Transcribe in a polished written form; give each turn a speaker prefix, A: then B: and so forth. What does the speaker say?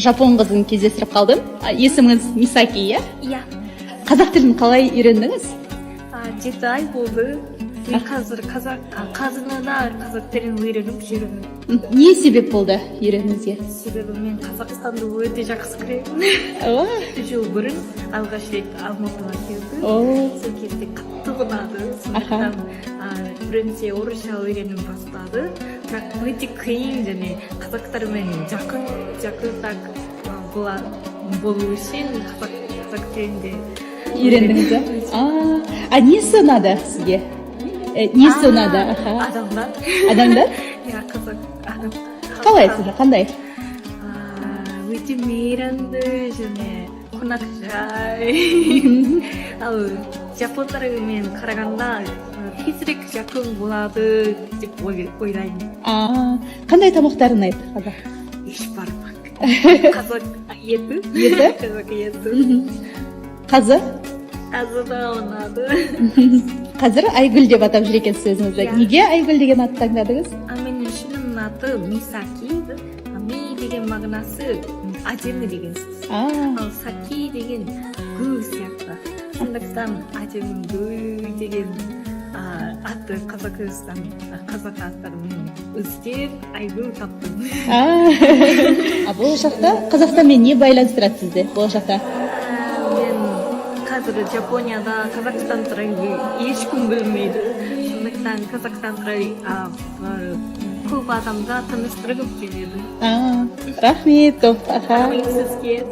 A: жапон қызын кездестіріп қалдым. Есіміңіз Мисаки, иә?
B: Иә.
A: Қазақ тілін қалай үйрендіңіз?
B: 7 ай болды. Қазір қазынада қазақ тілін үйреніп жүрмін.
A: Не себеп болды үйренуіңізге?
B: Себебі мен Қазақстанды өте жақсы көремін.
A: О,
B: Жыл бұрын алғаш рет Алматыға келдім.
A: о,
B: Сол кезде қатты ұнады. Сондықтан бірінші орысша үйреніп бастады. Бірақ өте қиын және қазақтармен жақындап болу үшін қазақ тілінде
A: үйрендіңіз, иә? Несі ұнады сізге? Несі ұнады?
B: Адамдар.
A: Адамдар?
B: Иә, қазақ адам.
A: Қалай сізге, қандай?
B: Өте мейірімді және қонақжай. Ал жапондармен қарағанда тезірек жақын болады деп ойлаймын.
A: Қандай тамақтар ұнайды қазақ?
B: Еш бармақ. Қазақ еті.
A: Еті?
B: Қазақ еті.
A: Қазы?
B: Қазы да ұнады.
A: Қазір Айгүл деп атап жүр екенсіз өзіңізді. Неге Айгүл деген атты таңдадыңыз?
B: Менің шынымның аты Мисаки. Ми деген мағынасы әдемі деген сөз. Ал саки деген гүл сияқты. Сондықтан әдемі гүл деген атты қазақ аттарын іздеп Айгүл таптым.
A: Болашақта Қазақстанмен не байланыстырады сізді болашақта?
B: Мен қазір Жапонияда Қазақстан туралы ешкім білмейді. Сондықтан Қазақстан туралы көп адамға таныстырғым келеді.
A: Рахмет, көп.
B: Рахмет сізге.